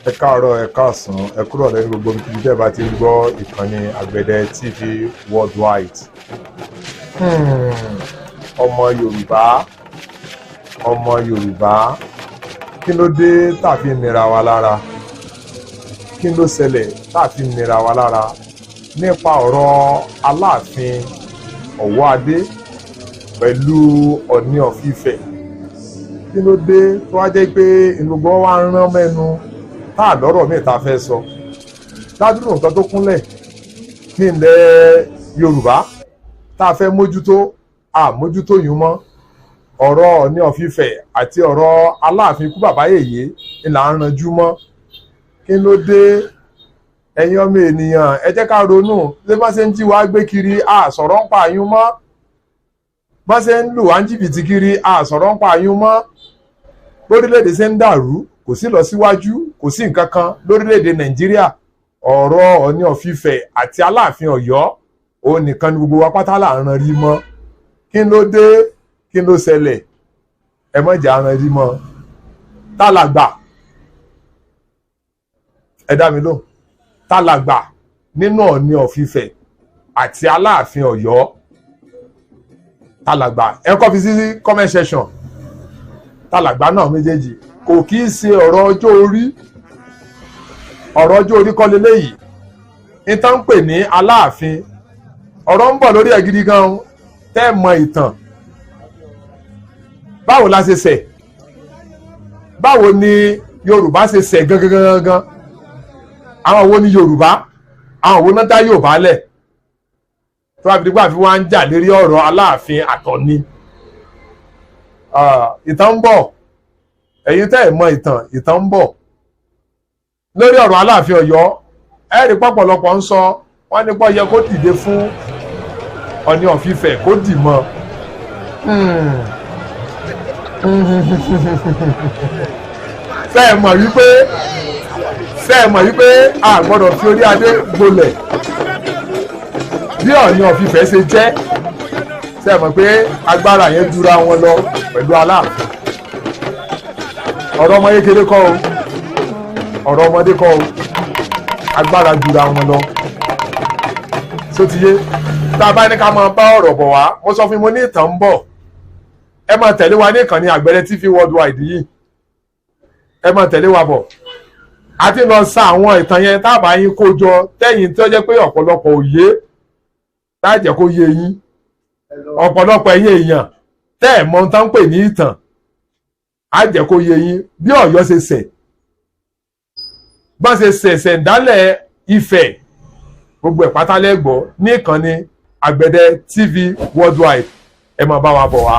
Ẹ káàárọ̀, ẹ káàsán, ẹ kúrò lẹ́nu gbogbo ibi tẹ́ bá ti ń gbọ́ ìkànnì Àgbẹ̀dẹ TV Worldwide. Ọmọ Yorùbá, kí ló dé tá fi ń nira wa lára? Kí ló ṣẹlẹ̀ tá fi ń nira wa lára nípa ọ̀rọ̀ Aláàfin Ọ̀wọ́adé pẹ̀lú Ọọ̀ni of Ifẹ̀? Kí ló dé tó wá jẹ́ pé gbogbo wa ń rán mẹ́nu tá lọ́rọ̀ míì tá fẹ́ sọ? Ládùúgbò nǹkan tó kúnlẹ̀ ní ilẹ̀ Yorùbá tá fẹ́ mójútó àmójútó yìí mọ́. Ọ̀rọ̀ Ọọ̀ni of Ifẹ̀ àti ọ̀rọ̀ Aláàfin ikú bàbá yèyé ni là ń ranjú mọ́. Kí ló dé? Ẹ̀yin ọmọ ènìyàn, ẹ jẹ́ ká ronú. Bí wọ́n ṣe ń jí wa gbé kiri àsọ̀rọ̀ ń pa àyún mọ́. Bọ́n ṣe ń lù wá ń jìbìtì kiri àsọ̀rọ̀ ń pa àyún mọ́. Lórílẹ̀-èdè ṣe ń dàrú, kò sí lọ síwájú, kò sí nǹkan kan lórílẹ̀-èdè Nàìjíríà. Ọ̀rọ̀ Ọọ̀ni of Ifẹ̀ àti Aláàfin Ọ̀yọ́ òun nìkan ni gbogbo wa pátá là ń ran rí mọ́. Kí ló dé? Kí ló ṣẹlẹ̀? Ẹ má jà ran rí mọ́. Tá la gbà? Ẹ dá mi lóhùn. Tá la gbà nínú Ọọ̀ni of Ifẹ̀ àti Aláàfin Ọ̀yọ́? Tá la gbà? Ẹ kọ́ fi sí comment section. Tá la gbà náà méjèèjì. Kò kì í ṣe ọ̀rọ̀ ọjọ́ orí. Ọ̀rọ̀ ọjọ́ orí kọ́ leléyìí. Ìtàn ń pè ní Aláàfin. Ọ̀rọ̀ ń bọ̀ lórí ẹ̀ gidi gan. Tẹ́ mọ ìtàn. Báwo la ṣe ṣẹ̀? Báwo ni Yorùbá ṣe ṣẹ̀ gangan? Àwọn wo ni Yorùbá? Àwọn wo náà dá Yorùbá lẹ̀? Tó wá fi dípò àfi wá ń jà lérí ọ̀rọ̀ Aláàfin àtọ̀ni. Ìtàn ń bọ̀. Ẹ̀yin tẹ́ ẹ̀ mọ ìtàn ń bọ̀. Lórí ọ̀rọ̀ Aláàfin Ọ̀yọ́, ẹ̀rí pọ̀pọ̀lọpọ̀ ń sọ wọ́n ní pọ́ yẹ kó dìde fún Ọọ̀ni of Ifẹ̀ kó dì mọ́. Ṣé ẹ mọ̀ wípé a gbọ́dọ̀ fi orí adé gbolẹ̀ bí Ọọ̀ni of Ifẹ̀ ṣe jẹ́? Ṣé ẹ mọ̀ pé agbára yẹn jura wọn lọ pẹ̀lú Aláàfin? Ọ̀rọ̀ ọmọ kékeré kọ́ o, ọ̀rọ̀ ọmọdé kọ́ o, agbára jura wọn lọ. Ṣó ti yé? Tá a bá ní ká máa bá ọ̀rọ̀ bọ̀ wá, mo sọ fún mo ní ìtàn ń bọ̀. Ẹ máa tẹ̀lé wa ní ìkànnì Àgbẹ̀dẹ TV Worldwide yìí. Ẹ máa tẹ̀lé wa bọ̀. A ti lọ sa àwọn ìtàn yẹn tábà yín kó jọ tẹ́yìn tó jẹ́ pé ọ̀pọ̀lọpọ̀ òye láì jẹ́ kó yé yín. Ọ̀pọ̀lọpọ̀ ẹ̀yin èèyàn tẹ́ ẹ̀ mọ̀ tán pè ní ìtàn á jẹ́ kó yé yín bí Ọ̀yọ́ ṣe ṣẹ̀. Bọ́n ṣe ṣẹ̀ṣẹ̀ dálẹ̀ Ifẹ̀ gbogbo ẹ̀ pátá lẹ́gbọ̀ọ́ ní ìkànnì Àgbẹ̀dẹ TV Worldwide. Ẹ máa bá wa bọ̀ wá.